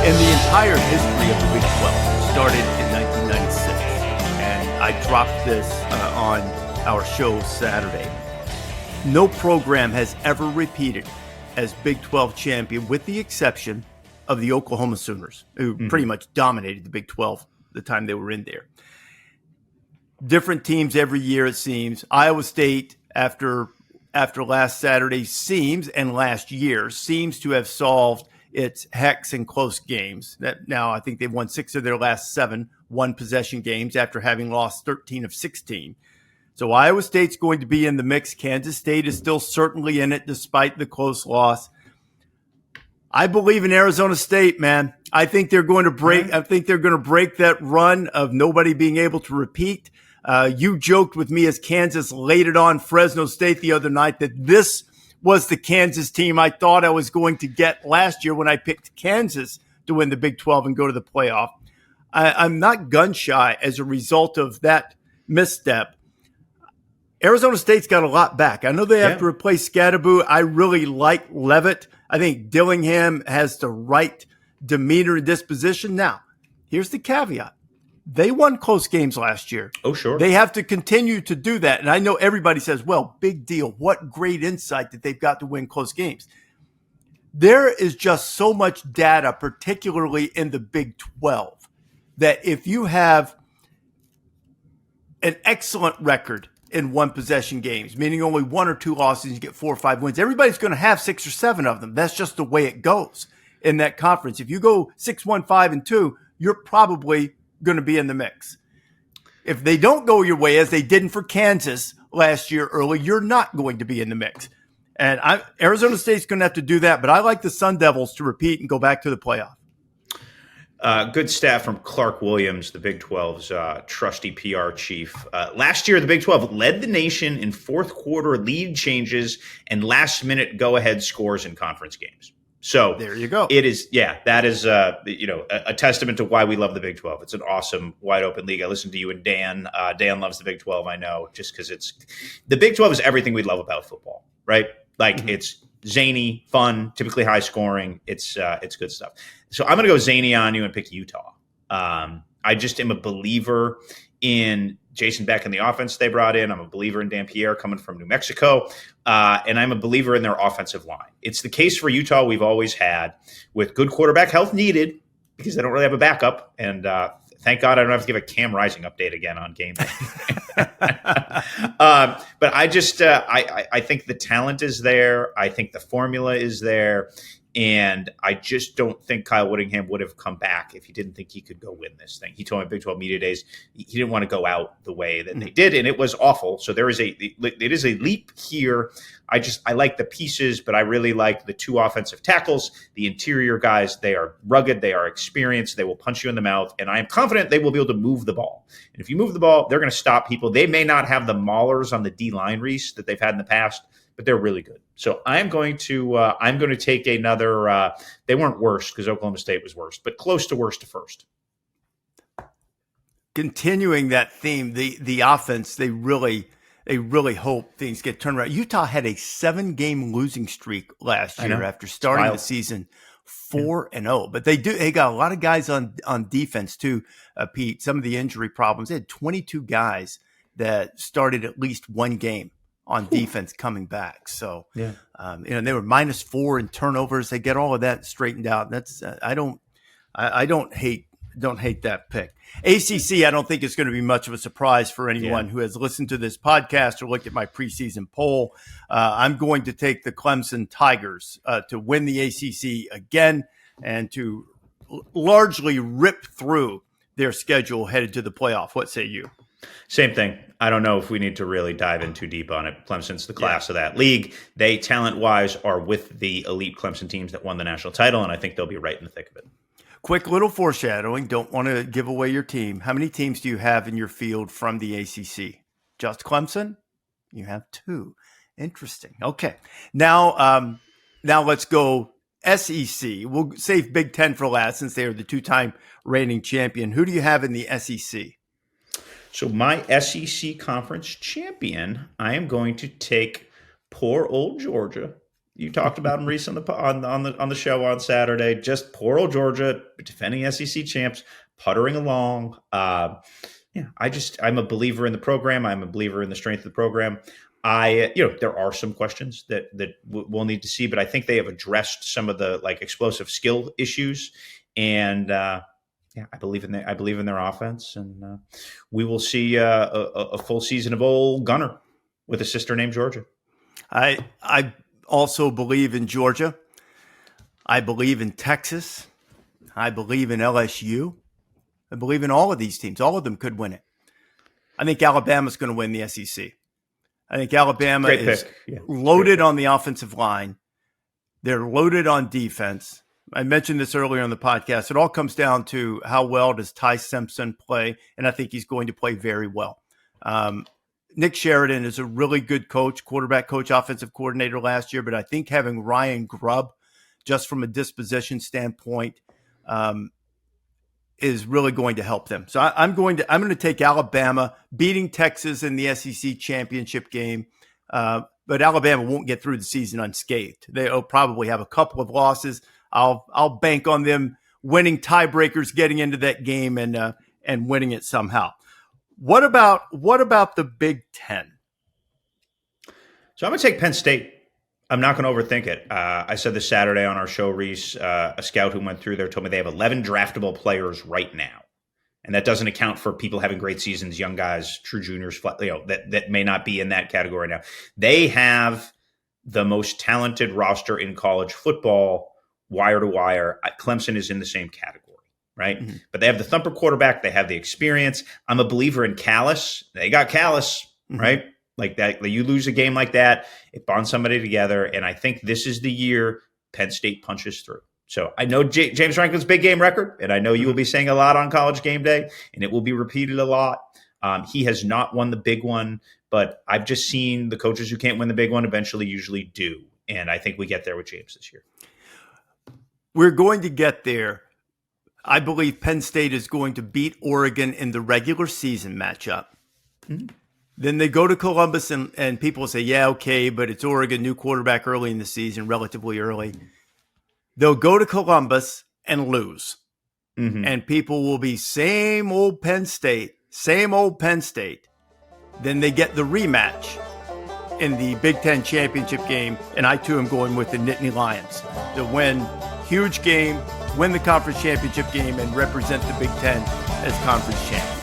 In the entire history of the Big 12, started in 1996, and I dropped this on our show Saturday. No program has ever repeated as Big 12 champion, with the exception of the Oklahoma Sooners, who pretty much dominated the Big 12 the time they were in there. Different teams every year, it seems. Iowa State, after last Saturday, and last year, seems to have solved its hex and close games. That now I think they've won 6 of their last 7 one-possession games after having lost 13 of 16. So Iowa State's going to be in the mix. Kansas State is still certainly in it despite the close loss. I believe in Arizona State, man. I think they're going to break. I think they're going to break that run of nobody being able to repeat. You joked with me as Kansas laid it on Fresno State the other night that this was the Kansas team I thought I was going to get last year when I picked Kansas to win the Big 12 and go to the playoff. I'm not gun shy as a result of that misstep. Arizona State's got a lot back. I know they have to replace Scadaboo. I really like Levitt. I think Dillingham has the right demeanor and disposition. Now, here's the caveat. They won close games last year. Oh, sure. They have to continue to do that. And I know everybody says, well, big deal. What great insight that they've got to win close games. There is just so much data, particularly in the Big 12, that if you have an excellent record in one-possession games, meaning only 1 or 2 losses, you get 4 or 5 wins, everybody's going to have 6 or 7 of them. That's just the way it goes in that conference. If you go 6-1-5-2, you're probably going to be in the mix. If they don't go your way, as they didn't for Kansas last year early, you're not going to be in the mix. And Arizona State's going to have to do that, but I like the Sun Devils to repeat and go back to the playoff. Good stat from Clark Williams, the Big 12's trusty PR chief. Last year, the Big 12 led the nation in fourth quarter lead changes and last-minute go-ahead scores in conference games. So there you go. It is, that is, a testament to why we love the Big 12. It's an awesome, wide-open league. I listened to you and Dan. Dan loves the Big 12, I know, just because the Big 12 is everything we love about football, right? Like it's zany, fun, typically high scoring. It's good stuff. So I'm going to go zany on you and pick Utah. I just am a believer in Jason Beck and the offense they brought in. I'm a believer in Dan Pierre coming from New Mexico. And I'm a believer in their offensive line. It's the case for Utah we've always had with good quarterback health needed because they don't really have a backup. And thank God I don't have to give a Cam Rising update again on GameDay. But I just I think the talent is there. I think the formula is there. And I just don't think Kyle Whittingham would have come back if he didn't think he could go win this thing. He told me Big 12 Media Days he didn't want to go out the way that they did, and it was awful. So it is a leap here. I like the pieces, but I really like the 2 offensive tackles, the interior guys. They are rugged, they are experienced, they will punch you in the mouth, and I am confident they will be able to move the ball. And if you move the ball, they're going to stop people. They may not have the maulers on the D-line, Rece, that they've had in the past, but they're really good. So I'm going to take another. They weren't worst because Oklahoma State was worst, but close to worst to first. Continuing that theme, the offense, they really hope things get turned around. Utah had a 7-game losing streak last year after starting the season 4-0, but they got a lot of guys on defense too. Pete, some of the injury problems. They had 22 guys that started at least 1 game on defense coming back. So, they were -4 in turnovers. They get all of that straightened out. That's, I don't hate that pick. ACC, I don't think it's going to be much of a surprise for anyone who has listened to this podcast or looked at my preseason poll. I'm going to take the Clemson Tigers to win the ACC again and to largely rip through their schedule headed to the playoff. What say you? Same thing. I don't know if we need to really dive in too deep on it. Clemson's the class of that league. They, talent-wise, are with the elite Clemson teams that won the national title, and I think they'll be right in the thick of it. Quick little foreshadowing. Don't want to give away your team. How many teams do you have in your field from the ACC? Just Clemson? You have 2. Interesting. Okay. Now let's go SEC. We'll save Big Ten for last since they are the 2-time reigning champion. Who do you have in the SEC? So my SEC conference champion, I am going to take poor old Georgia You talked about them Rece on the show on Saturday. Just poor old Georgia, defending SEC champs, puttering along. I'm a believer in the program. I'm a believer in the strength of the program. There are some questions that we'll need to see, but I think they have addressed some of the like explosive skill issues, and I believe in their offense, and we will see a full season of old Gunner with a sister named Georgia. I also believe in Georgia. I believe in Texas. I believe in LSU. I believe in all of these teams. All of them could win it. I think Alabama's going to win the SEC. I think Alabama is loaded on the offensive line. They're loaded on defense. I mentioned this earlier on the podcast. It all comes down to how well does Ty Simpson play, and I think he's going to play very well. Nick Sheridan is a really good coach, quarterback coach, offensive coordinator last year, but I think having Ryan Grubb, just from a disposition standpoint, is really going to help them. So I'm going to take Alabama beating Texas in the SEC championship game, but Alabama won't get through the season unscathed. They'll probably have a couple of losses. I'll bank on them winning tiebreakers, getting into that game, and winning it somehow. What about the Big Ten? So I'm going to take Penn State. I'm not going to overthink it. I said this Saturday on our show, Rece, a scout who went through there told me they have 11 draftable players right now. And that doesn't account for people having great seasons, young guys, true juniors, that may not be in that category now. They have the most talented roster in college football, wire to wire. Clemson is in the same category. Right. Mm-hmm. But they have the thumper quarterback. They have the experience. I'm a believer in Callis. They got Callis, mm-hmm. right? Like that. You lose a game like that, it bonds somebody together. And I think this is the year Penn State punches through. So I know James Franklin's big game record, and I know you will be saying a lot on College Game Day, and it will be repeated a lot. He has not won the big one, but I've just seen the coaches who can't win the big one eventually usually do. And I think we get there with James this year. We're going to get there. I believe Penn State is going to beat Oregon in the regular season matchup. Mm-hmm. Then they go to Columbus and people say, yeah, okay, but it's Oregon, new quarterback early in the season, relatively early. They'll go to Columbus and lose. Mm-hmm. And people will be same old Penn State. Then they get the rematch in the Big Ten championship game. And I too am going with the Nittany Lions to win. Huge game, win the conference championship game, and represent the Big Ten as conference champ.